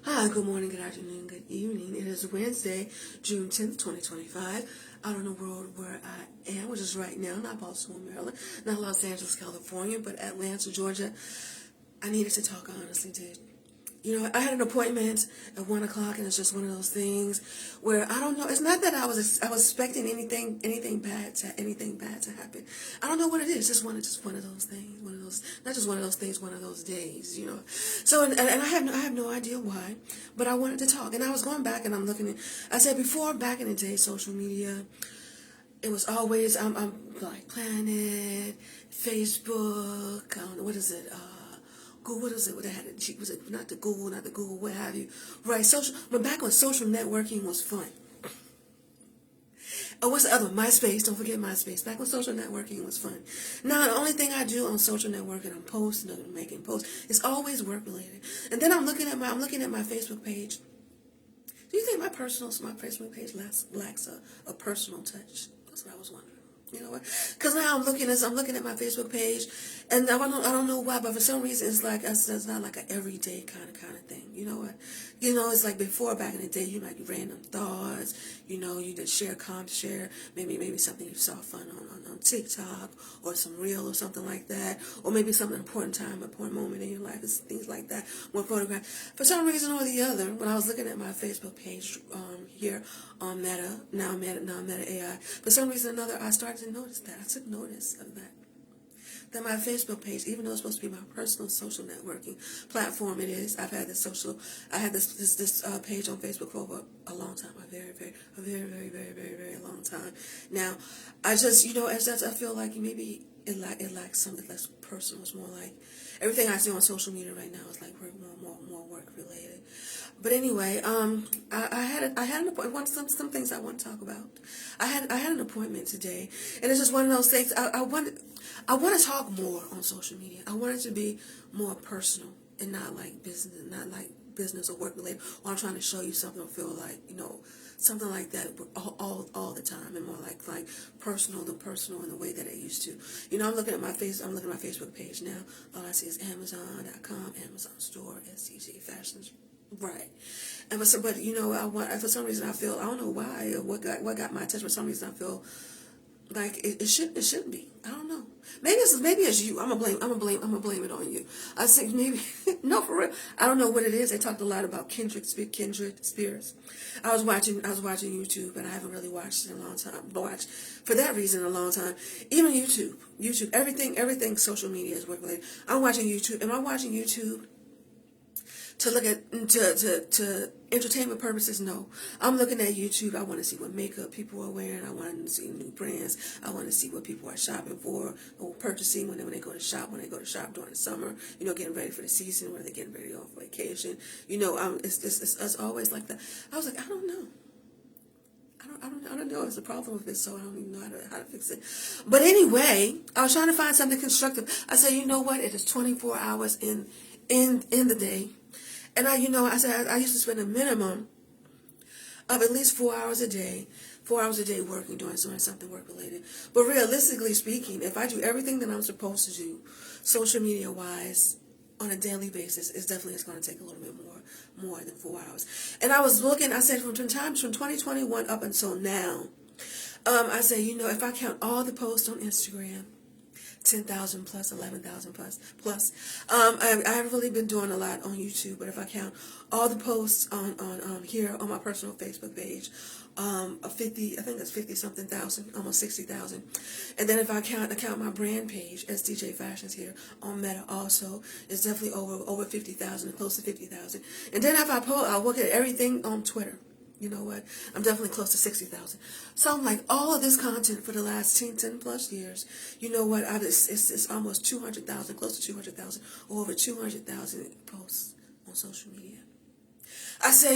Hi, good morning, good afternoon, good evening. It is Wednesday, June 10th, 2025. Out in the world where I am, which is right now, not Baltimore, Maryland, not Los Angeles, California, but Atlanta, Georgia. I needed to talk, I honestly did. You know, I had an appointment at 1 o'clock, and it's just one of those things where I don't know. It's not that I was expecting anything bad to happen. I don't know what it is. Just one of those things. One of those, not just one of those things. One of those days. You know. So and I have no idea why, but I wanted to talk, and I was going back and I'm looking at. I said before, back in the day, social media. It was always I'm like Planet, Facebook. I don't know what is it. Google, what is it? What they had? Was it not the Google, what have you? Right, social. But back when social networking was fun. Oh, what's the other one? MySpace. Don't forget MySpace. Back when social networking was fun. Now, the only thing I do on social networking, I'm posting, I'm making posts. It's always work related. And then I'm looking at my Facebook page. Do you think my Facebook page lacks a personal touch? That's what I was wondering. You know what? Because now I'm looking at my Facebook page, and I don't know why, but for some reason it's not like an everyday kind of thing. You know what? You know, it's like before, back in the day, you might be random thoughts. You know, you just share maybe something you saw fun on TikTok or some reel or something like that, or maybe some important moment in your life, things like that. One photograph. For some reason or the other, when I was looking at my Facebook page here on Meta AI, for some reason or another, I started to notice that. I took notice of that. That my Facebook page, even though it's supposed to be my personal social networking platform, it is. I had this page on Facebook for a long time, a very long time. Now, I just, I feel like maybe it lacks something less personal. It's more like everything I see on social media right now is like more work related. But anyway, I had an appointment. Some things I want to talk about. I had an appointment today, and it's just one of those things. I want to talk more on social media. I want it to be more personal and not like business or work related. Or I'm trying to show you something or feel like something like that all the time, and more like personal in the way that I used to. I'm looking at my Facebook page now. All I see is Amazon.com, Amazon Store, STG Fashions. Right, and but for some reason I feel, I don't know why or what got my attention. For some reason I feel like it shouldn't be. I don't know. Maybe it's you. I'm gonna blame it on you. I think maybe no, for real. I don't know what it is. They talked a lot about Kindred Spears. I was watching YouTube, and I haven't really watched it in a long time. Watched for that reason in a long time. Even YouTube, everything social media is work related. I'm watching YouTube. Am I watching YouTube to look at to entertainment purposes? No, I'm looking at YouTube. I want to see what makeup people are wearing. I want to see new brands. I want to see what people are shopping for or purchasing when they go to shop. When they go to shop during the summer, getting ready for the season. When they're getting ready off vacation. It's always like that. I was like, I don't know. I don't know. It's a problem with it, so I don't even know how to fix it. But anyway, I was trying to find something constructive. I said, you know what? It is 24 hours in the day. And I said I used to spend a minimum of at least 4 hours a day working, doing something work related. But realistically speaking, if I do everything that I'm supposed to do, social media wise, on a daily basis, it's going to take a little bit more than 4 hours. And I was looking, I said from 2021 up until now, I said, if I count all the posts on Instagram, 10,000 plus, 11,000 plus. I haven't really been doing a lot on YouTube, but if I count all the posts on here on my personal Facebook page, 50, I think that's 50 something thousand, almost 60,000. And then if I count my brand page, SDJ Fashions here on Meta also, it's definitely over 50,000, close to 50,000. And then if I look at everything on Twitter. You know what? I'm definitely close to 60,000. So I'm like, all of this content for the last 10 plus years, you know what? It's almost 200,000, close to 200,000, or over 200,000 posts on social media. I said,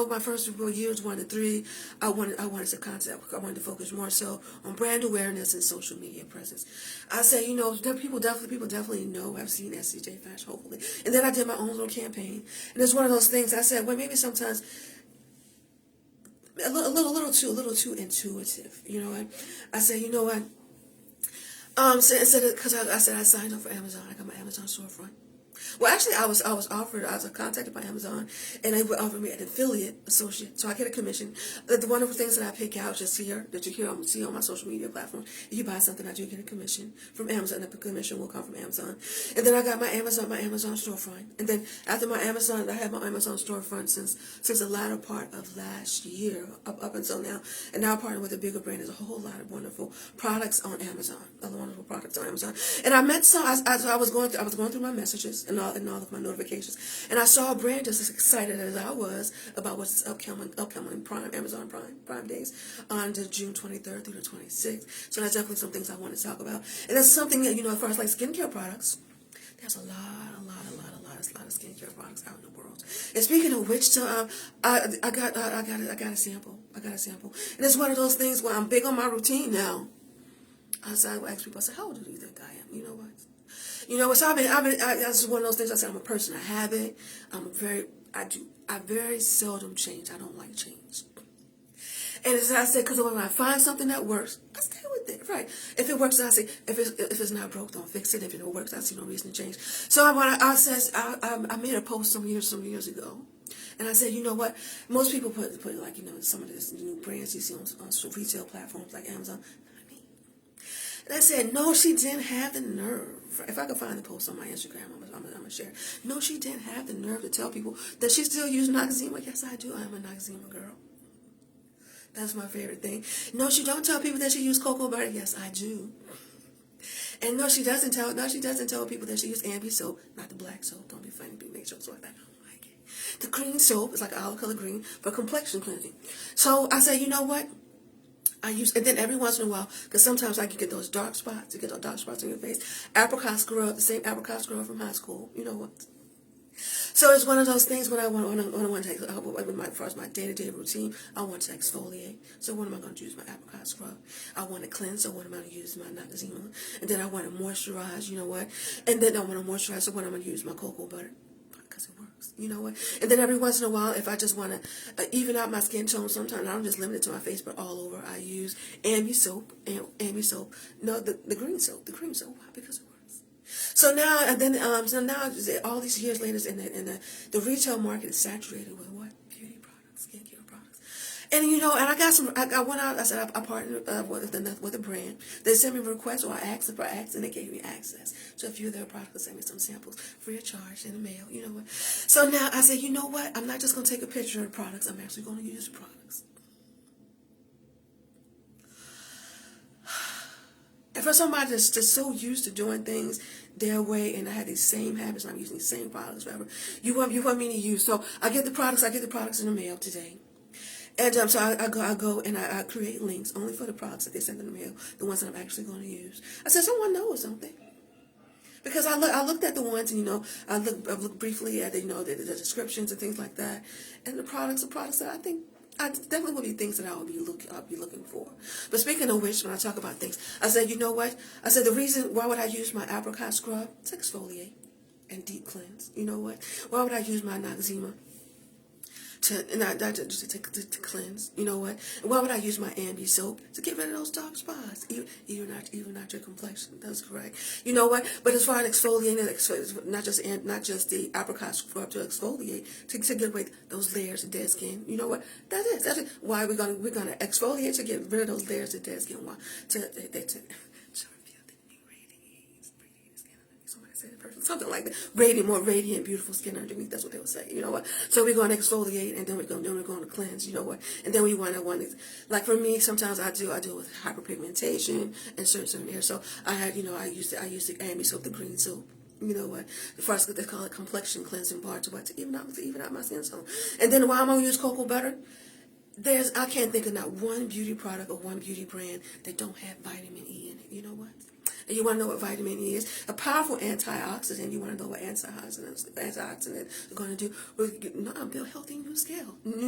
my first years, 1 to 3, I wanted to concept. I wanted to focus more so on brand awareness and social media presence. I said, people definitely know I've seen SCJ Fashion, hopefully. And then I did my own little campaign. And it's one of those things I said, well, maybe sometimes a little too intuitive. I said, because I signed up for Amazon. I got my Amazon storefront. Well, actually, I was offered. I was contacted by Amazon, and they would offer me an affiliate associate, so I get a commission. The wonderful things that I pick out just here that you see on my social media platforms. If you buy something, I do get a commission from Amazon. The commission will come from Amazon, and then I got my Amazon storefront. And then after my Amazon, I had my Amazon storefront since the latter part of last year up until now, and now partnering with a bigger brand. There's a whole lot of wonderful products on Amazon. Wonderful products on Amazon, and I met some. I was going through my messages and all of my notifications, and I saw a brand just as excited as I was about what's upcoming Prime Amazon Prime days on to June 23rd through the 26th. So that's definitely some things I want to talk about, and that's something that as far as like skincare products, there's a lot of skincare products out in the world. And speaking of which, so I got a sample. And it's one of those things where I'm big on my routine now. So I ask people, I say, how old do you think I am? You know what? So that's one of those things. I said, I'm a person of habit. I very seldom change. I don't like change. And as I said, because when I find something that works, I stay with it, right? If it works, I say, if it's not broke, don't fix it. If it don't work, I see no reason to change. So I made a post some years ago. And I said, you know what? Most people put like, some of these new brands you see on retail platforms like Amazon. And I said, no, she didn't have the nerve. If I could find the post on my Instagram, I'm going to share. No, she didn't have the nerve to tell people that she still uses Noxzema. Yes, I do. I'm a Noxzema girl. That's my favorite thing. No, she don't tell people that she uses cocoa butter. Yes, I do. And no, she doesn't tell people that she uses Ambi soap, not the black soap. Don't be funny. People make jokes like that. I don't like it. The green soap is like an olive color green for complexion cleansing. So I said, you know what? And then every once in a while, because sometimes I can get those dark spots. You get those dark spots on your face. Apricot scrub, the same apricot scrub from high school. You know what? So it's one of those things when I want to take, as far as my day-to-day routine, I want to exfoliate. So what am I going to use? My apricot scrub. I want to cleanse, so what am I going to use? My Noxzema. And then I want to moisturize, you know what? And then I want to moisturize, so what am I going to use? My cocoa butter. Because it works, you know what? And then every once in a while, if I just want to even out my skin tone, sometimes I'm just limited to my face, but all over, I use Ambi soap. No, the green soap, the cream soap. Why? Because it works. So now, all these years later, the retail market is saturated with what? Beauty products, skincare products. And and I went out, I said, I partnered with a brand. They sent me a request, or I asked for access, and they gave me access to a few of their products, sent me some samples, free of charge, in the mail, you know what. So now I said, you know what, I'm not just going to take a picture of the products, I'm actually going to use the products. And for somebody that's just so used to doing things their way, and I had these same habits, and I'm using these same products forever, you want me to use. So I get the products in the mail today. And so I go and I create links only for the products that they send in the mail, the ones that I'm actually going to use. I said, someone knows, don't they? Because I looked at the ones, and I looked briefly at the descriptions and things like that, and the products that I think definitely would be things that I'll be looking for. But speaking of which, when I talk about things, I said, you know what? I said the reason why would I use my apricot scrub to exfoliate and deep cleanse? You know what? Why would I use my Noxzema to cleanse? You know what? And why would I use my Ambi soap to get rid of those dark spots? Even not your complexion. That's correct. You know what? But as far as exfoliating, not just the apricot scrub to exfoliate, to get away those layers of dead skin. You know what? That's it. Why we're gonna exfoliate to get rid of those layers of dead skin? Why? Something like that. More radiant, beautiful skin underneath. That's what they would say. You know what? So we're going to exfoliate, and then we're going to cleanse. You know what? And then we want to like for me, sometimes I do it with hyperpigmentation and certain areas. So I use the Ambi soap, the green soap. You know what? First, they call it complexion cleansing bar to even out my skin tone. And then why I'm gonna use cocoa butter? I can't think of not one beauty product or one beauty brand that don't have vitamin E in it. You know what? And you want to know what vitamin E is? A powerful antioxidant. You want to know what antioxidants are going to do? Build healthy new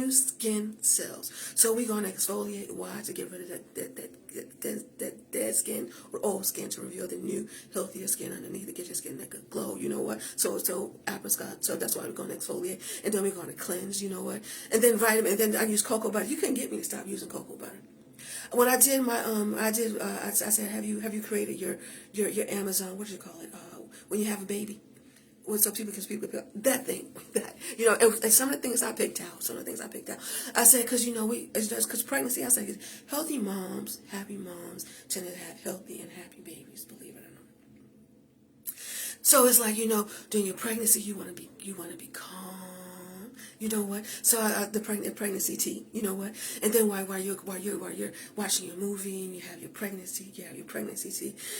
skin cells. So we're going to exfoliate. Why? To get rid of that dead skin or old skin, to reveal the new, healthier skin underneath, to get your skin that good glow. You know what? So apricot. So that's why we're going to exfoliate, and then we're going to cleanse. You know what? And then vitamin. And then I use cocoa butter. You couldn't get me to stop using cocoa butter. When I did I said, have you created your Amazon, what do you call it, when you have a baby? What's up, people? Because people that thing, that and some of the things I picked out. I said, because it's just because pregnancy. I said, healthy moms, happy moms tend to have healthy and happy babies. Believe it or not. So it's like during your pregnancy, you want to be calm. You know what? So the pregnancy tea. You know what? And then while you're watching your movie and you have your pregnancy tea,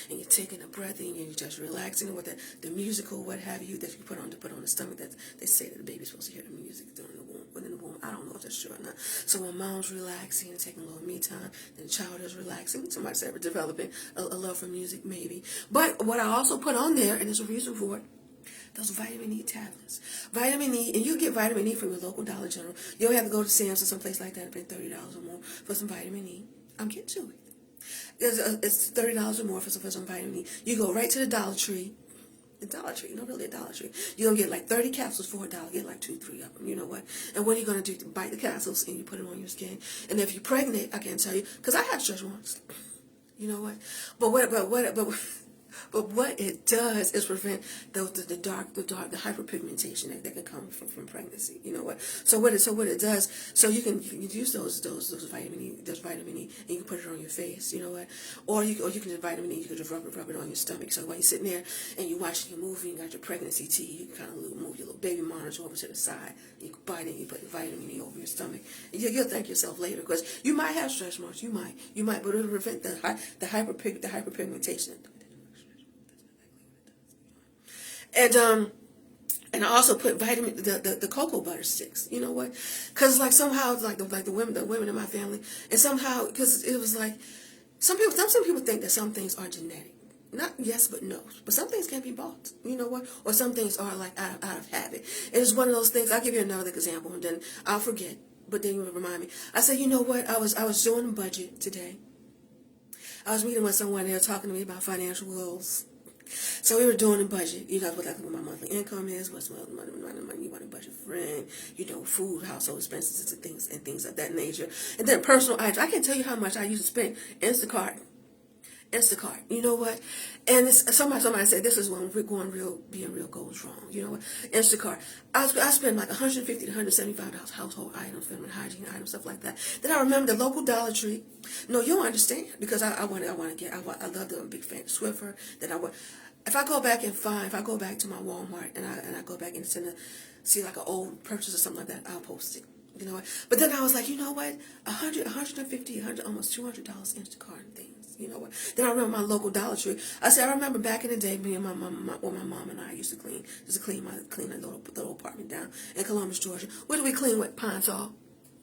and you're taking a breath and you're just relaxing with the musical what have you that you put on the stomach. That they say that the baby's supposed to hear the music during the womb, within the womb. I don't know if that's true or not. So when mom's relaxing and taking a little me time, then the child is relaxing. Somebody said we're developing a love for music, maybe. But what I also put on there, and there's a reason for it. Those vitamin E tablets. Vitamin E, and you get vitamin E from your local Dollar General. You don't have to go to Sam's or someplace like that and pay $30 or more for some vitamin E. I'm getting to it. It's $30 or more for some vitamin E. You go right to the Dollar Tree. The Dollar Tree, really a Dollar Tree. You're going to get like 30 capsules for $1. Get like 2-3 of them. You know what? And what are you going to do? Bite the capsules and you put it on your skin. And if you're pregnant, I can't tell you, because I had stretch marks. You know what? But what it does is prevent the hyperpigmentation that can come from pregnancy. You know what? So what it does, so you can use those vitamin E, and you can put it on your face. You know what? Or you can do vitamin E. You can just rub it on your stomach. So while you're sitting there and you're watching your movie, and you got your pregnancy tea, you can kind of move your little baby monitor over to the side. You can bite it. You put the vitamin E over your stomach. You'll thank yourself later, because you might have stretch marks. You might, but it'll prevent the hyperpigmentation. And I also put the cocoa butter sticks. You know what? Because somehow the women in my family, and somehow because it was like some people think that some things are genetic. Not yes, but no. But some things can be bought. You know what? Or some things are out of habit. It's one of those things. I'll give you another example, and then I'll forget. But then you will remind me. I said, you know what? I was doing a budget today. I was meeting with someone there talking to me about financial goals. So we were doing a budget, what my monthly income is, what's my money you want to budget for rent, food, household expenses, and things of that nature. And then personal items. I can't tell you how much I used to spend. Instacart, you know what? And somebody said this is when being real goes wrong. You know what? Instacart. I spend like $150 to $175 household items, feminine hygiene items, stuff like that. Then I remember the local Dollar Tree. No, you don't understand, because I love them. I'm a big fan of Swiffer. If I go back to my Walmart and I go back and see like an old purchase or something like that, I'll post it. You know what? But then I was like, you know what? $150, almost $200 Instacart and things. You know what? Then I remember my local Dollar Tree. I remember back in the day, me and my mom and I used to clean that little apartment down in Columbus, Georgia. What do we clean with? Pine Sol.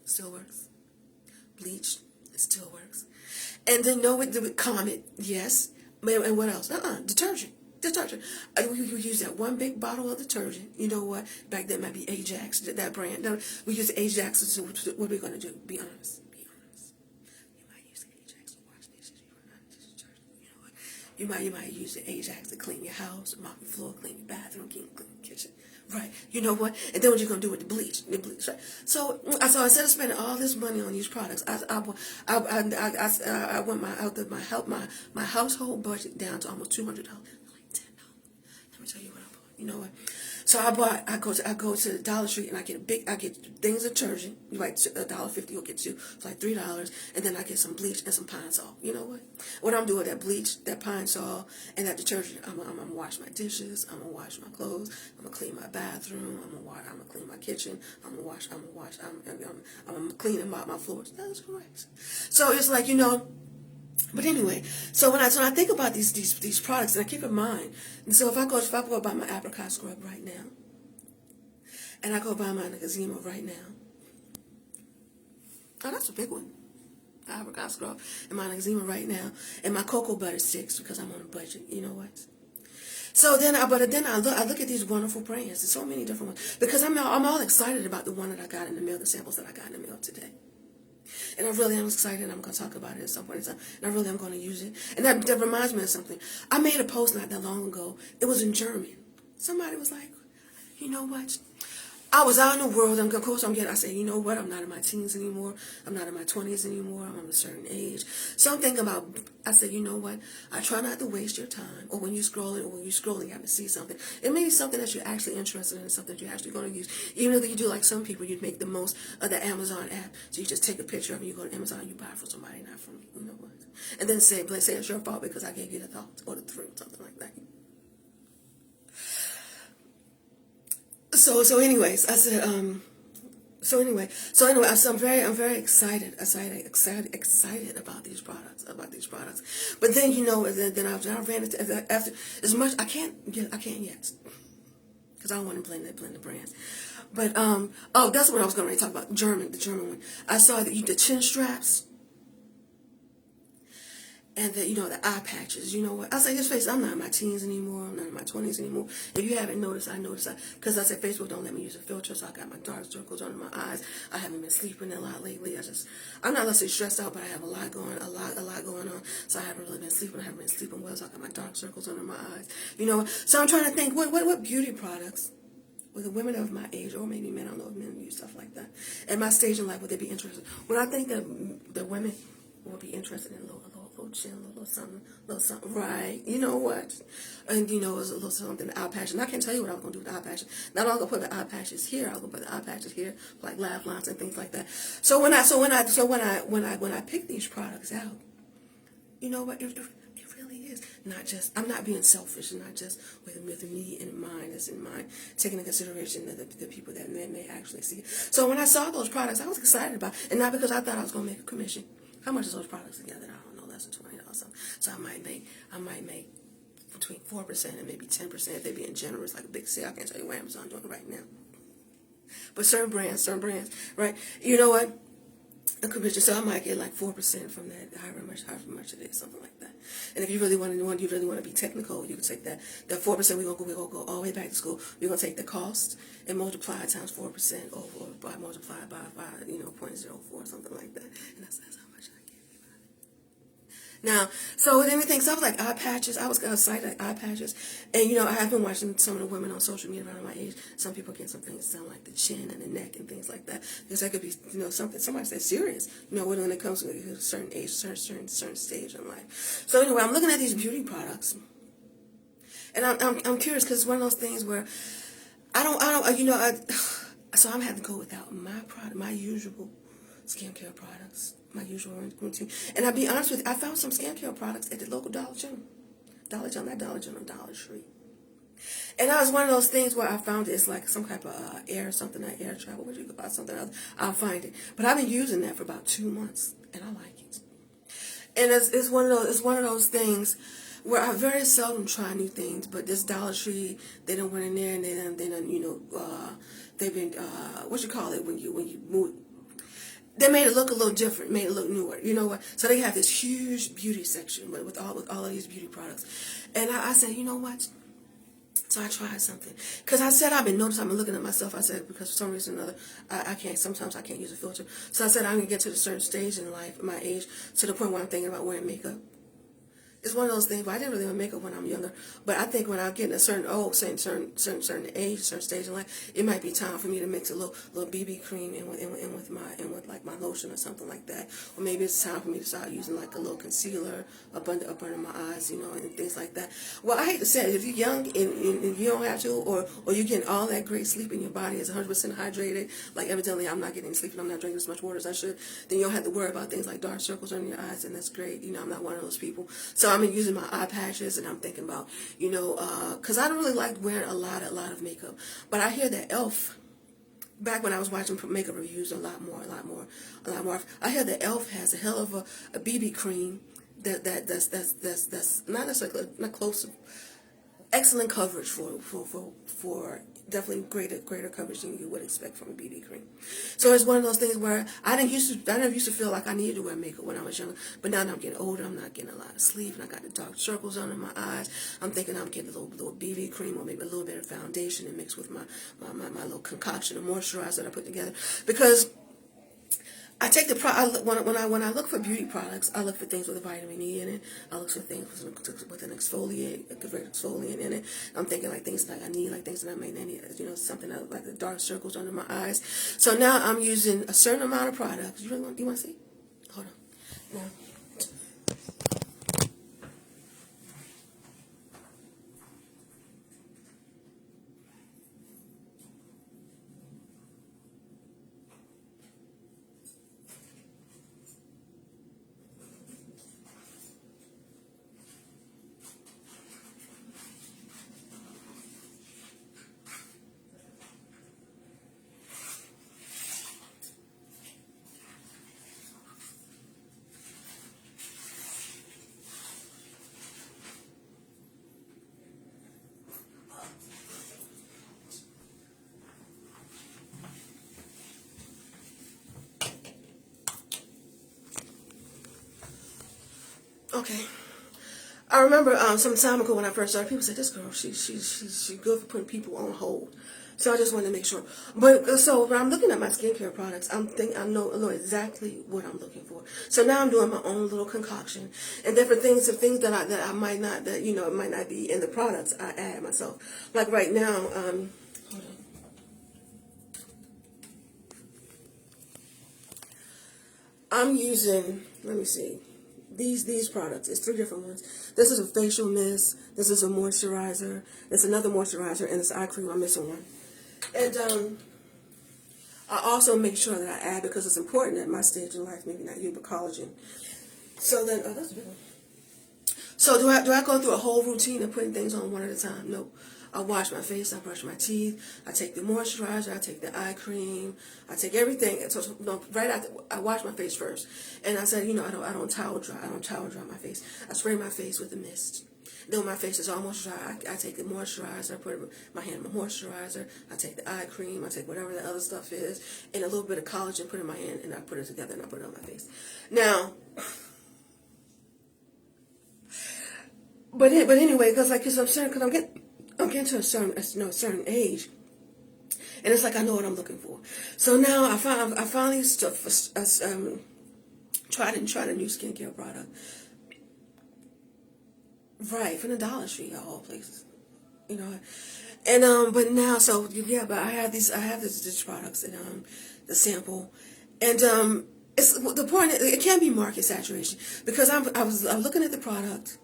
Still works. Bleach. It still works. And then Comet. Yes. And what else? Detergent. We use that one big bottle of detergent. You know what? Back then it might be Ajax, that brand. No, we use Ajax. So what are we going to do? Be honest. You might use Ajax to wash dishes. You might use the Ajax to clean your house, mop your floor, clean your bathroom, clean your kitchen. Right. You know what? And then what you're going to do with the bleach, right? So instead of spending all this money on these products, I went my household budget down to almost $200. Let me tell you what I bought. You know what? So I go to the Dollar Tree and I get things of detergent. You like $1.50, you'll get two. It's like $3, and then I get some bleach and some Pine Sol. You know what? What I'm doing with that bleach, that Pine Sol, and that detergent, I'm gonna wash my dishes. I'm gonna wash my clothes. I'm gonna clean my bathroom. I'm gonna clean my kitchen. I'm gonna clean and mop my floors. That's correct. So it's like But anyway, so when I think about these products, and I keep in mind, and so if I go buy my apricot scrub right now, and I go buy my Noxzema right now, oh, that's a big one, the apricot scrub, and my Noxzema right now, and my cocoa butter sticks, because I'm on a budget. You know what? So then I look at these wonderful brands. There's so many different ones, because I'm all excited about the one that I got in the mail, the samples that I got in the mail today. And I really am excited, and I'm going to talk about it at some point in time. And I really am going to use it. And that reminds me of something. I made a post not that long ago. It was in German. Somebody was like, you know what? I was out in the world. Of course, I said, you know what? I'm not in my teens anymore. I'm not in my 20s anymore. I'm of a certain age. So I'm thinking about, I said, you know what? I try not to waste your time. Or when you're scrolling, you have to see something. It may be something that you're actually interested in, something that you're actually going to use. Even if you do like some people, you'd make the most of the Amazon app. So you just take a picture of it, you go to Amazon, you buy it from somebody, not from me. You know what? And then say it's your fault because I gave you the thought or the thrill, something like that. So anyways, I said, so anyway, so I'm very excited about these products. But then then I ran into after as much I can't yet because I don't want to blend the brands. But that's what I was going to talk about. The German one. I saw the chin straps. And the eye patches. You know what? I say, just face, I'm not in my teens anymore. I'm not in my 20s anymore. If you haven't noticed, I noticed. Because I said Facebook don't let me use a filter, so I got my dark circles under my eyes. I haven't been sleeping a lot lately. I'm not necessarily stressed out, but I have a lot going on. So I haven't really been sleeping. I haven't been sleeping well, so I got my dark circles under my eyes. So I'm trying to think, what beauty products with the women of my age, or maybe men, I don't know if men use stuff like that. At my stage in life, would they be interested? Well, I think that the women will be interested in a little chin, a little something, right? You know what? And it was a little something, eye patch. And I can't tell you what I was gonna do with the eye patches. Not only gonna put the eye patches here, I was gonna put the eye patches here, like laugh lines and things like that. So when I pick these products out, you know what? It really is not just. I'm not being selfish, and not just with me in mind. It's in mind, taking into consideration the people that may actually see it. So when I saw those products, I was excited about it, and not because I thought I was gonna make a commission. How much is those products together? I don't know, less than $20. So I might make between 4% and maybe 10% if they're being generous, like a big sale. I can't tell you what Amazon doing right now. But certain brands, right? You know what? A commission, so I might get like 4% from that, however much it is, something like that. And if you really want to be technical, you can take that 4%. We're gonna go all the way back to school. We're gonna take the cost and multiply it times 4% over by multiplied by 0.04, something like that. And that's how much I get. Now, so with anything, so I was like eye patches. I was excited like eye patches, and I have been watching some of the women on social media around my age. Some people get some things done like the chin and the neck and things like that, because that could be something somebody said serious. When it comes to a certain age, certain stage in life. So anyway, I'm looking at these beauty products, and I'm curious because it's one of those things where so I'm having to go without my usual skincare products, my usual routine. And I'll be honest with you, I found some skincare products at the local Dollar General. Dollar Tree. And that was one of those things where I found it's like some type of air travel. What you could buy something else, I'll find it. But I've been using that for about 2 months, and I like it. And it's one of those things where I very seldom try new things. But this Dollar Tree, they done went in there and they done they've been what you call it when you move. They made it look a little different, made it look newer. You know what? So they have this huge beauty section with all of these beauty products. And I said, you know what? So I tried something. Because I said I've been looking at myself. I said, because for some reason or another, sometimes I can't use a filter. So I said I'm going to get to a certain stage in life, my age, to the point where I'm thinking about wearing makeup. It's one of those things. Well, I didn't really wear makeup when I'm younger, but I think when I get a certain age, certain stage in life, it might be time for me to mix a little BB cream in with my lotion or something like that. Or maybe it's time for me to start using like a little concealer up under my eyes, and things like that. Well, I hate to say it, if you're young and you don't have to, or you're getting all that great sleep in your body is 100% hydrated, like evidently I'm not getting sleep and I'm not drinking as much water as I should, then you don't have to worry about things like dark circles under your eyes, and that's great. I'm not one of those people. So I'm using my eye patches, and I'm thinking about, because I don't really like wearing a lot of makeup. But I hear that e.l.f. Back when I was watching makeup reviews, a lot more. I hear that e.l.f. has a hell of a BB cream that's not necessarily not close, excellent coverage for definitely greater coverage than you would expect from a BB cream. So it's one of those things where I never used to feel like I needed to wear makeup when I was younger, but now that I'm getting older, I'm not getting a lot of sleep, and I got the dark circles under my eyes. I'm thinking I'm getting a little BB cream or maybe a little bit of foundation and mix with my little concoction of moisturizer that I put together, because I take when I look for beauty products, I look for things with a vitamin E in it. I look for things with an exfoliate, a good exfoliant in it. I'm thinking like things that I need, like things that I may need, something like the dark circles under my eyes. So now I'm using a certain amount of products. You want to see? Hold on. Now. Okay. I remember some time ago when I first started, people said, "This girl, she's good for putting people on hold." So I just wanted to make sure. But so when I'm looking at my skincare products, I know exactly what I'm looking for. So now I'm doing my own little concoction, and different things that I might not it might not be in the products, I add myself. Like right now, hold on. I'm using. Let me see. These products. It's three different ones. This is a facial mist. This is a moisturizer. It's another moisturizer, and it's eye cream. I'm missing one. And I also make sure that I add, because it's important at my stage in life, maybe not you, but collagen. So then, oh, that's a big one. So do I go through a whole routine of putting things on one at a time? No. I wash my face, I brush my teeth, I take the moisturizer, I take the eye cream, I take everything. So no, right after I wash my face first, and I said, I don't towel dry. I don't towel dry my face. I spray my face with a mist. Then when my face is almost dry, I take the moisturizer, I put my hand in my moisturizer, I take the eye cream, I take whatever the other stuff is, and a little bit of collagen, put it in my hand, and I put it together and I put it on my face. Now. But anyway, because I'm getting to a certain age, and it's like I know what I'm looking for. So now I finally tried a new skincare product, right, from the Dollar Tree of all places, and but now but I have these products and the sample, and it's the point. It can be market saturation, because I'm looking at the product.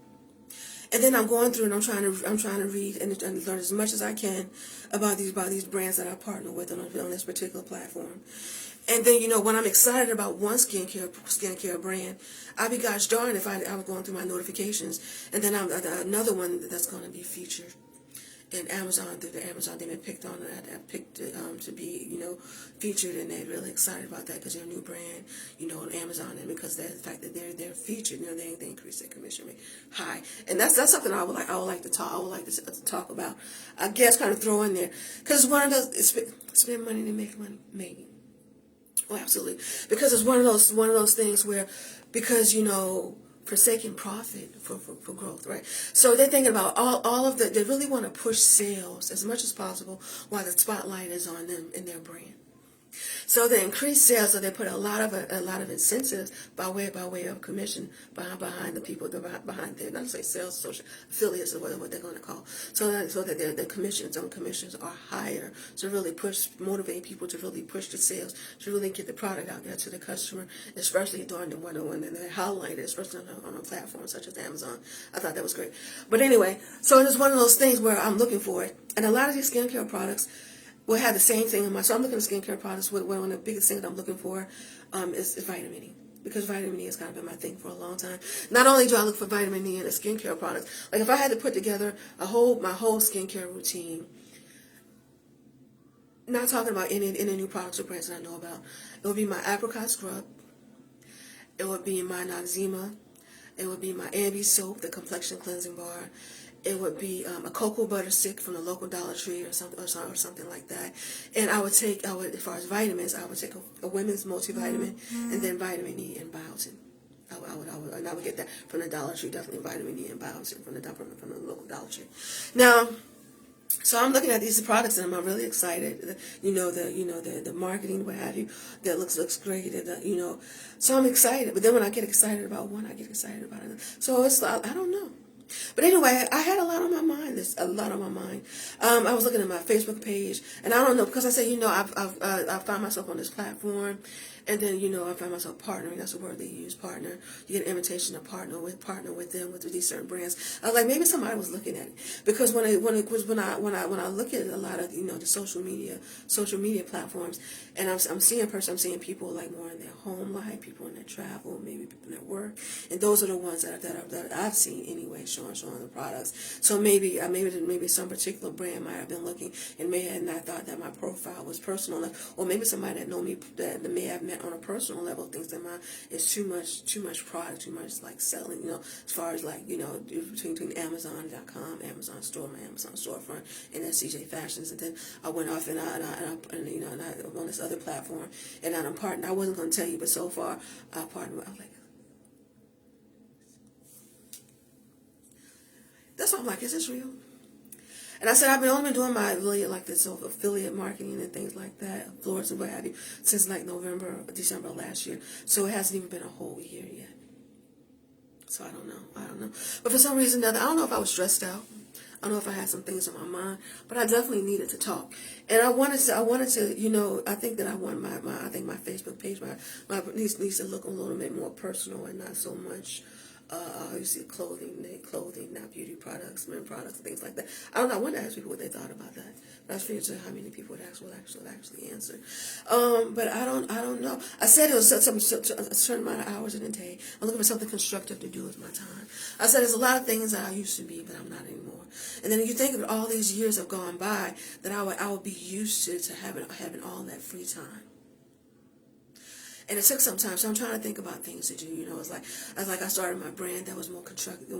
And then I'm going through and I'm trying to read and learn as much as I can about these brands that I partner with on this particular platform. And then when I'm excited about one skincare brand, I'd be gosh darn if I was going through my notifications, and then another one that's going to be featured in Amazon, through the Amazon, they've been picked on, and I picked to be, featured, and they're really excited about that because they're a new brand, on Amazon, and because of the fact that they're featured, they increase their commission rate high, and that's something I would like to talk about. I guess kind of throw in there, because it's one of those spend money to make money, maybe. Oh, absolutely, because it's one of those things where, because forsaking profit for growth, right? So they're thinking about all of they really want to push sales as much as possible while the spotlight is on them and their brand. So they increase sales, so they put a lot of incentives by way of commission behind the people behind their, not to say sales, social affiliates, or what they're going to call, so that their commissions are higher, to really motivate people to really push the sales, to really get the product out there to the customer, especially during the winter when they're highlighted, especially on a platform such as Amazon. I thought that was great. But anyway, so it's one of those things where I'm looking for it, and a lot of these skincare products will have the same thing in mind. So I'm looking at skincare products. One of the biggest things that I'm looking for is vitamin E. Because vitamin E has kind of been my thing for a long time. Not only do I look for vitamin E in a skincare products, like if I had to put together my whole skincare routine, not talking about any new products or brands that I know about, it would be my apricot scrub, it would be my Noxzema, it would be my Ambi soap, the complexion cleansing bar. It would be a cocoa butter stick from the local Dollar Tree or something like that. And as far as vitamins, I would take a women's multivitamin, and then vitamin E and biotin. I would get that from the Dollar Tree, definitely vitamin E and biotin from the local Dollar Tree. Now, So I'm looking at these products and I'm really excited. The marketing, what have you, that looks great. And so I'm excited. But then when I get excited about one, I get excited about another. So it's I don't know. But anyway, I had a lot on my mind. There's a lot on my mind. I was looking at my Facebook page, and I don't know because I said, I found myself on this platform, and then I found myself partnering. That's the word they use, partner. You get an invitation to partner with them with these certain brands. I was like, maybe somebody was looking at it because when I look at a lot of the social media platforms, and I'm seeing people like more in their home life, people in their travel, maybe people in their work, and those are the ones that I've seen anyway, showing the products. So maybe some particular brand might have been looking and may have not thought that my profile was personal enough, or maybe somebody that know me that may have met on a personal level thinks that mine is too much product, too much like selling, as far as like between Amazon.com, Amazon store, my Amazon storefront, and then CJ Fashions, and then I went off and I'm on this other platform, and I'm partnering. I wasn't going to tell you, but so far I partnered with. I was like, that's why I'm like, is this real? And I said, I've only been doing my affiliate marketing and things like that, floors and what have you, since like December of last year. So it hasn't even been a whole year yet. So I don't know. But for some reason or another, I don't know if I was stressed out. I don't know if I had some things on my mind, but I definitely needed to talk. And I wanted to, I think that I want I think my Facebook page, my needs to look a little bit more personal and not so much, you see clothing, not beauty products, men products, and things like that. I don't know. I wanted to ask people what they thought about that. But I was figuring how many people would actually answer. But I don't know. I said it was a certain amount of hours in a day. I'm looking for something constructive to do with my time. I said there's a lot of things that I used to be, but I'm not anymore. And then you think of all these years have gone by that I would be used to having all that free time. And it took some time, so I'm trying to think about things to do. It's like I started my brand that was more constructive.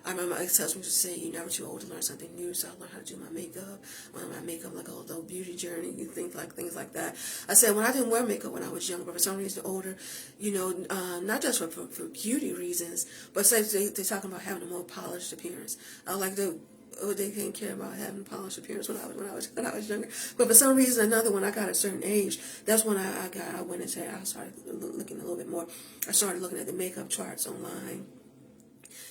I remember my ex-husband used to say, "You're never too old to learn something new." So I learned how to do my makeup. When my makeup, like a little beauty journey, you think like things like that. I said when I didn't wear makeup when I was younger, but for some reason older, not just for beauty reasons, but say they're talking about having a more polished appearance. I like they didn't care about having a polished appearance when I was younger. But for some reason or another, when I got a certain age, that's when I started looking a little bit more. I started looking at the makeup charts online.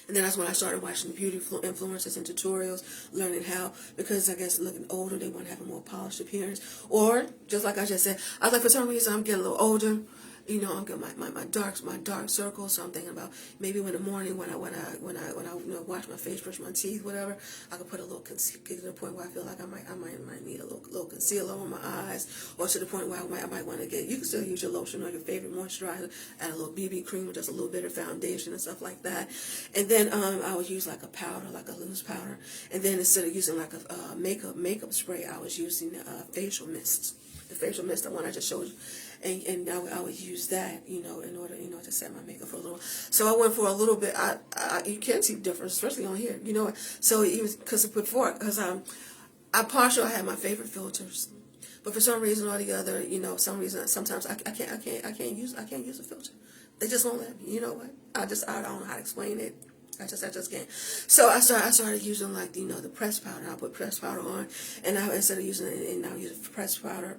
And then that's when I started watching beauty influencers and tutorials, learning how, because I guess looking older, they want to have a more polished appearance. Or, just like I just said, I was like, for some reason, I'm getting a little older. I'm getting my dark circles. So I'm thinking about maybe in the morning when I wash my face, brush my teeth, whatever, I could put a little get to the point where I feel like I might need a little concealer on my eyes, or to the point where I might want to get. You can still use your lotion or your favorite moisturizer, add a little BB cream or just a little bit of foundation and stuff like that. And then I would use like a powder, like a loose powder. And then instead of using like a makeup spray, I was using facial mist. The facial mist, the one I just showed you. And I would use that, in order, to set my makeup for a little. So I went for a little bit. You can see the difference, especially on here, So even because I had my favorite filters, but for some reason or the other, sometimes I can't use a filter. They just won't let me. You know what? I don't know how to explain it. I just can't. So I started using the pressed powder. I put pressed powder on, and instead of using it, and I use the pressed powder,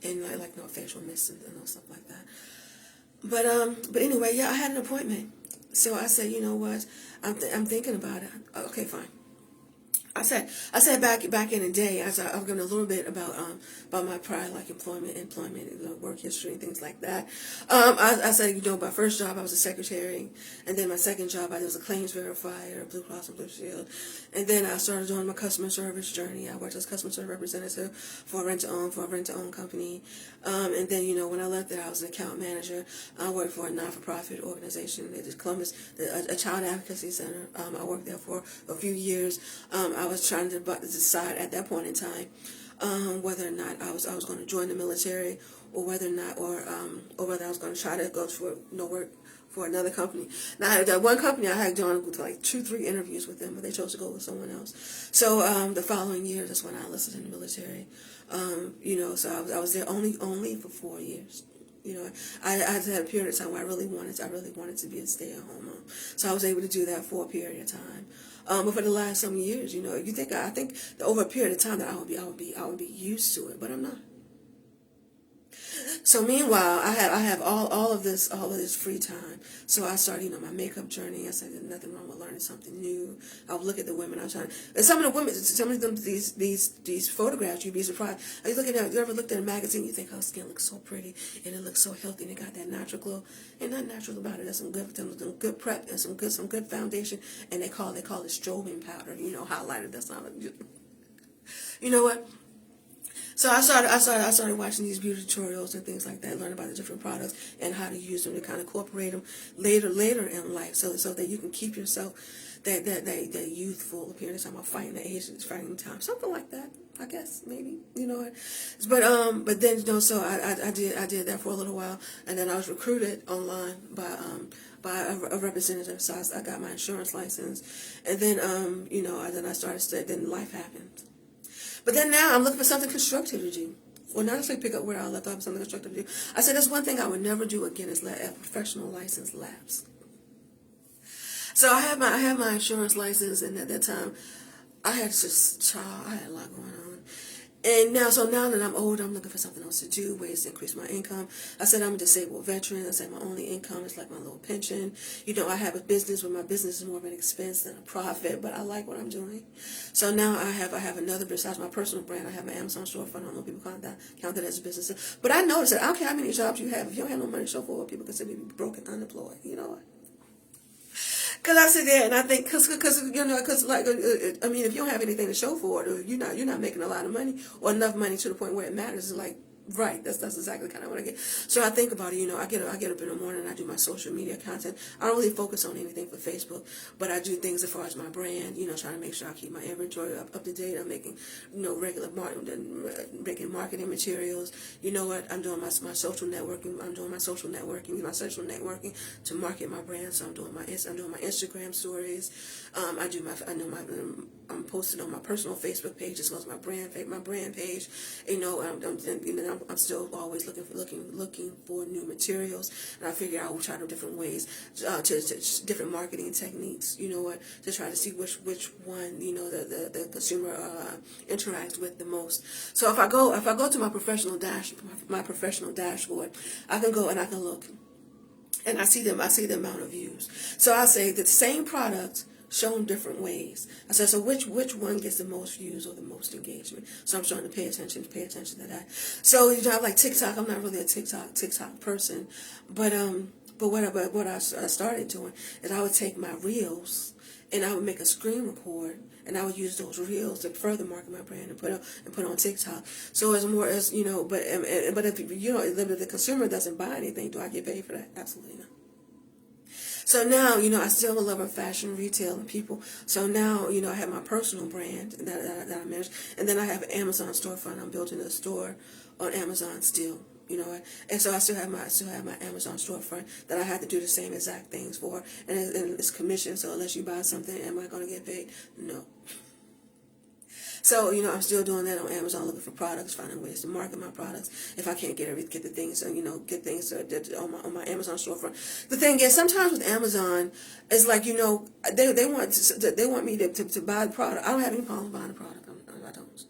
and facial mist and stuff like that. But anyway, yeah, I had an appointment. So I said, you know what? I'm thinking about it. Okay, fine. I said back in the day, I was going a little bit about my prior employment, work history, and things like that. I said, my first job I was a secretary, and then my second job I was a claims verifier, Blue Cross and Blue Shield, and then I started doing my customer service journey. I worked as customer service representative for a rent-to-own company, and then when I left there, I was an account manager. I worked for a non-for-profit organization, it's Columbus, a child advocacy center. I worked there for a few years. I was trying to decide at that point in time whether or not I was going to join the military, or whether I was going to try to go for work for another company. Now that one company I had done like 2-3 interviews with them, but they chose to go with someone else. So the following year, that's when I enlisted in the military. So I was there only for 4 years. I had a period of time where I really wanted to be a stay-at-home mom. So I was able to do that for a period of time. But for the last some years, you think I think that over a period of time that I would be used to it, but I'm not. So meanwhile, I have all of this free time. So I started, my makeup journey. I said there's nothing wrong with learning something new. I would look at the women I'm trying, and some of the women, some of them these photographs, you'd be surprised. Are you looking at? You ever looked at a magazine? You think, oh, skin looks so pretty and it looks so healthy and it got that natural glow. Ain't nothing natural about it. There's some good prep and some good foundation, and they call it strobing powder. Highlighter. That's not. You know what? So I started watching these beauty tutorials and things like that, learn about the different products and how to use them to kind of incorporate them later in life, so that you can keep yourself that youthful appearance. I'm fighting the age, fighting time, something like that. I guess maybe but then so I did that for a little while, and then I was recruited online by a representative. So I got my insurance license, and then then I started studying. Then life happened. But then now I'm looking for something constructive to do. Well, not necessarily pick up where I left off, something constructive to do. I said that's one thing I would never do again is let a professional license lapse. So I had my insurance license, and at that time I had I had a lot going on. And now that I'm older, I'm looking for something else to do, ways to increase my income. I said I'm a disabled veteran. I said my only income is like my little pension. I have a business where my business is more of an expense than a profit, but I like what I'm doing. So now I have another, besides my personal brand, I have my Amazon storefront. I don't know if people count that as a business. But I noticed that I don't care how many jobs you have. If you don't have no money to show for it, people consider you broke and unemployed. You know what? Because I sit there and I think, because I mean, if you don't have anything to show for it, or you're not making a lot of money or enough money to the point where it matters, it's like, right, that's exactly kind of what I get. So I think about it, I get up in the morning and I do my social media content. I don't really focus on anything for Facebook, but I do things as far as my brand, trying to make sure I keep my inventory up to date. I'm making, regular making marketing materials. You know what? I'm doing my social networking. I'm doing my social networking to market my brand. So I'm doing my Instagram stories. I'm posting on my personal Facebook page as well as my brand page. I'm still always looking for new materials, and I figure I will try different ways, to different marketing techniques. To try to see which one the consumer interacts with the most. So if I go to my professional dashboard, I can go and I can look, and I see the amount of views. So I say the same product shown different ways. I said, so which one gets the most views or the most engagement? So I'm starting to pay attention to that. So I like TikTok. I'm not really a TikTok person, but what I started doing is I would take my reels and I would make a screen record, and I would use those reels to further market my brand and put on TikTok. So it's more as but if if the consumer doesn't buy anything, do I get paid for that? Absolutely not. So now, I still love fashion, retail, and people. So now, I have my personal brand that I manage, and then I have an Amazon storefront. I'm building a store on Amazon still, and so I still have my Amazon storefront that I have to do the same exact things for, and it's commission. So unless you buy something, am I going to get paid? No. So, I'm still doing that on Amazon, looking for products, finding ways to market my products. If I can't get the things, get things on my Amazon storefront. The thing is, sometimes with Amazon, it's like, they want me to buy the product. I don't have any problem buying the product. I don't.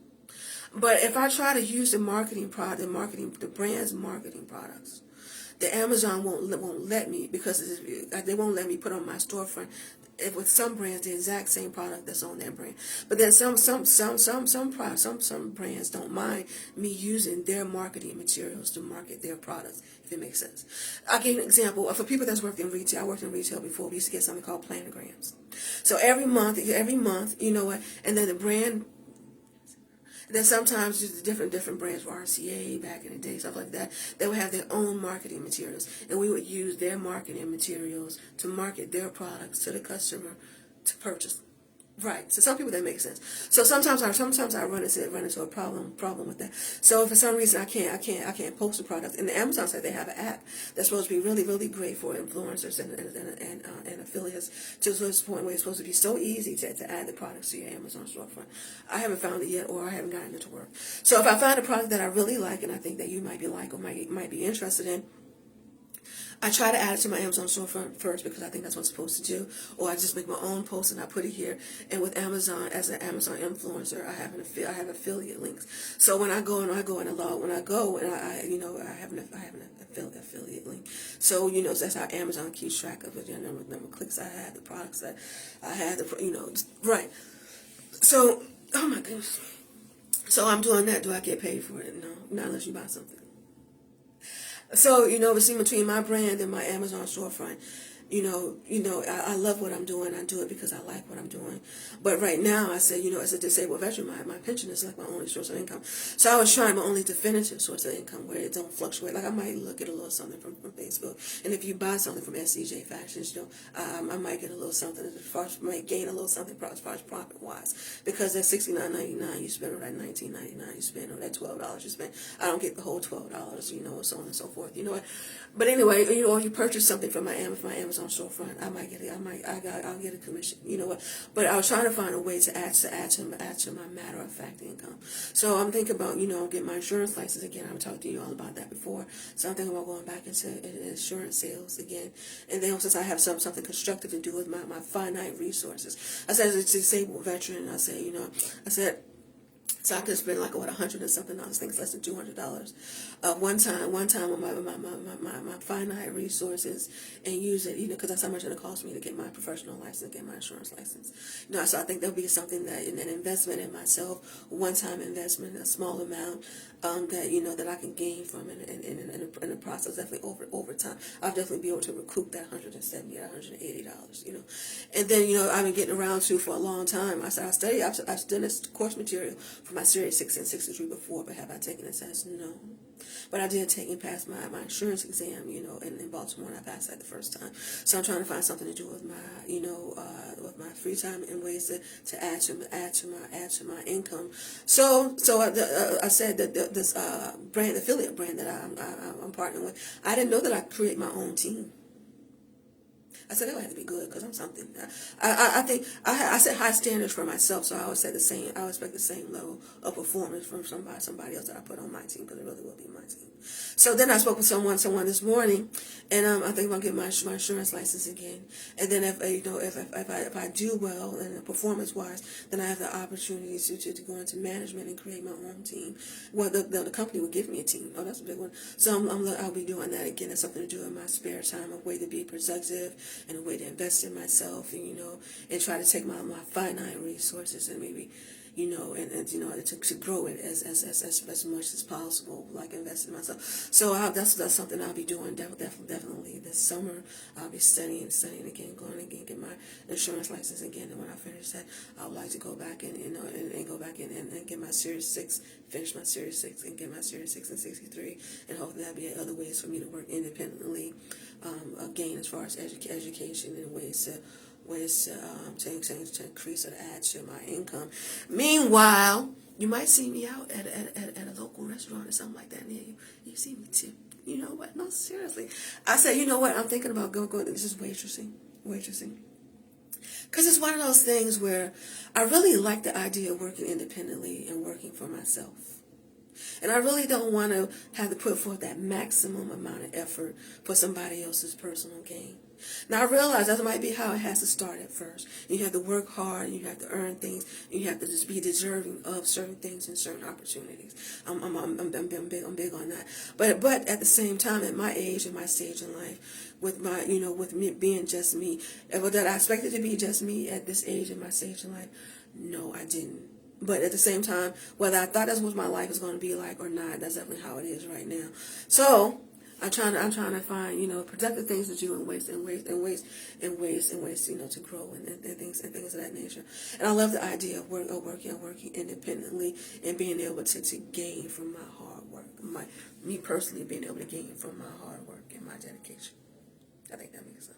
But if I try to use the brand's marketing products, the Amazon won't let me, because they won't let me put on my storefront with some brands the exact same product that's on their brand. But then some brands don't mind me using their marketing materials to market their products, if it makes sense. I'll give you an example. For people that's worked in retail, I worked in retail before. We used to get something called planograms. So every month, and then the brand. Then sometimes different brands, for RCA back in the day, stuff like that, they would have their own marketing materials, and we would use their marketing materials to market their products to the customer to purchase. Right. So some people that makes sense. So sometimes I run into a problem with that. So if for some reason I can't post a product, and the Amazon site, they have an app that's supposed to be really, really great for influencers and affiliates, to this point where it's supposed to be so easy to add the products to your Amazon storefront. I haven't found it yet, or I haven't gotten it to work. So if I find a product that I really like and I think that you might be or might be interested in, I try to add it to my Amazon storefront first because I think that's what I'm supposed to do. Or I just make my own post and I put it here. And with Amazon, as an Amazon influencer, I have affiliate links. So when I go and I have an affiliate link. So that's how Amazon keeps track of it. The number of clicks I had, the products that I had, right. So, oh my goodness. So I'm doing that. Do I get paid for it? No, not unless you buy something. So, between my brand and my Amazon storefront, I love what I'm doing. I do it because I like what I'm doing. But right now, I say, as a disabled veteran, my pension is like my only source of income. So I was trying my only definitive source of income where it don't fluctuate. Like I might look at a little something from Facebook. And if you buy something from SCJ Fashions, I might get a little something as far as, might gain a little something as far as profit-wise. Because that $69.99 you spend, or that $19.99 you spend, or that $12 you spend, I don't get the whole $12, so on and so forth. But anyway, or you purchase something from my Amazon storefront, I'll get a commission. But I was trying to find a way to add to my matter of fact income. So I'm thinking about get my insurance license again. I've talked to you all about that before. So I'm thinking about going back into insurance sales again. And then since I have something constructive to do with my finite resources, I said as a disabled veteran, I said. So I could spend like $100 and something dollars, things less than $200. One time on my finite resources and use it, because that's how much it'll cost me to get my professional license, get my insurance license. So I think there'll be something that an investment in myself, one-time investment, a small amount that I can gain from it in the process. Definitely over time, I'll definitely be able to recoup that $170 or $180. And then I've been getting around to for a long time. I've done this course material for my Series 6 and 63 before, but have I taken the test? No. But I did take and pass my insurance exam, in Baltimore, and I passed that the first time. So I'm trying to find something to do with my free time and ways to add to my income. So I said that this affiliate brand that I'm partnering with, I didn't know that I create my own team. I said, that would have to be good because I'm something. I think I set high standards for myself, so I always say I would expect the same level of performance from somebody else that I put on my team, because it really will be my team. So then I spoke with someone this morning, and I think I'll get my insurance license again. And then if I do well and performance wise, then I have the opportunity to go into management and create my own team. Well, the company will give me a team. Oh, that's a big one. So I'll be doing that again. It's something to do in my spare time, a way to be productive and a way to invest in myself, and try to take my finite resources and maybe, to grow it as much as possible, like invest in myself. So that's something I'll be doing definitely this summer. I'll be studying again, going again, get my insurance license again. And when I finish that, I would like to go back and go back and get my Series 6, finish my Series 6 and get my Series 6 and 63, and hopefully that'll be other ways for me to work independently, again, as far as education and ways to increase or to add to my income. Meanwhile, you might see me out at a local restaurant or something like that near you. You see me too. You know what? No, seriously. I said, you know what? I'm thinking about going. This is waitressing. Because it's one of those things where I really like the idea of working independently and working for myself. And I really don't want to have to put forth that maximum amount of effort for somebody else's personal gain. Now, I realize that might be how it has to start at first. You have to work hard, and you have to earn things, and you have to just be deserving of certain things and certain opportunities. I'm big on that. But at the same time, at my age and my stage in life, with my, with me being just me, that I expected to be just me at this age and my stage in life, no, I didn't. But at the same time, whether I thought that's what my life was going to be like or not, that's definitely how it is right now. So I'm trying to find, productive things to do and ways, to grow and things of that nature. And I love the idea of working independently and being able to gain from my hard work. Me personally being able to gain from my hard work and my dedication. I think that makes sense.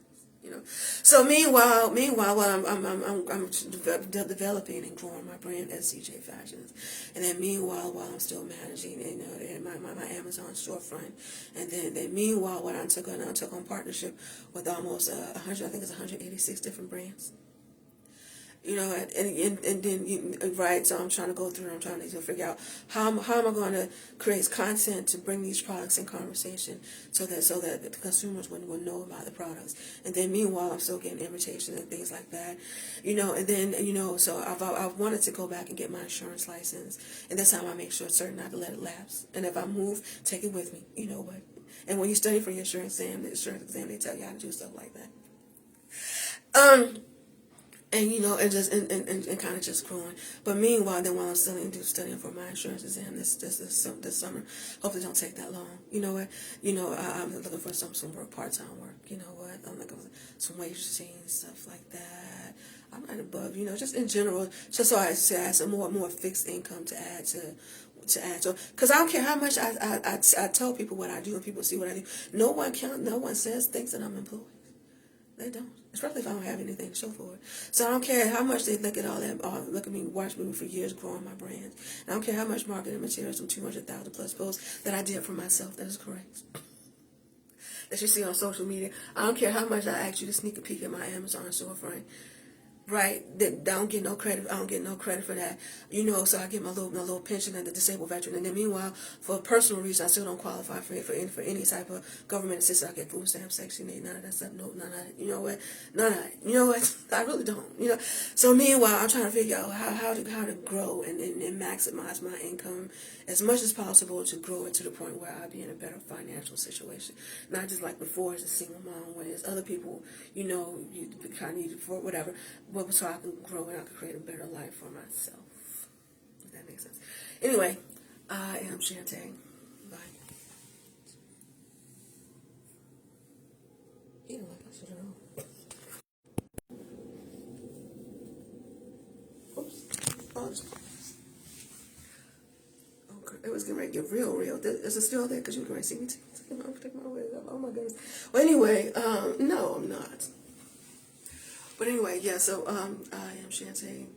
So meanwhile, while I'm developing and growing my brand SCJ Fashions, and then meanwhile, while I'm still managing, my Amazon storefront, and then meanwhile, when I took on partnership with almost 100, I think it's 186 different brands. You know, and then right. So I'm trying to go through. I'm trying to figure out how am I going to create content to bring these products in conversation, so that the consumers will know about the products. And then meanwhile, I'm still getting invitations and things like that. You know, and then so I've wanted to go back and get my insurance license, and this time I make sure certain not to let it lapse. And if I move, take it with me. You know what? And when you study for your insurance exam, they tell you how to do stuff like that. And and just and kind of just growing. But meanwhile, then while I'm studying for my insurance exam this summer, hopefully don't take that long. You know what? I'm looking for some work, part-time work. You know what? I'm looking for some waitressing stuff like that. I'm not above, just in general, just so I have some more fixed income to add to, because I don't care how much I tell people what I do and people see what I do. No one thinks that I'm employed. They don't. Especially if I don't have anything to show for it. So I don't care how much they look at all that, look at me, watch me for years growing my brand. And I don't care how much marketing materials from 200,000 plus posts that I did for myself. That is correct. That you see on social media. I don't care how much I ask you to sneak a peek at my Amazon storefront. Right, I don't get no credit. I don't get no credit for that. So I get my little pension and the disabled veteran. And then meanwhile, for personal reasons, I still don't qualify for any type of government assistance. I get food stamp, Section 8, none of that stuff. No, none of that. You know what? None of that. You know what? I really don't. So meanwhile, I'm trying to figure out how to grow and maximize my income as much as possible to grow it to the point where I'll be in a better financial situation. Not just like before as a single mom, where there's other people, you kind of need it for whatever. But so I can grow and I can create a better life for myself. If that makes sense. Anyway, I am Shantae. Bye. You know, like I should have known. Oops. Oh, it was getting ready to get real. Is it still there? Because you were going to see me take my wig up. Oh my goodness. Well, anyway, no, I'm not. But anyway, yeah, so I am Shantae.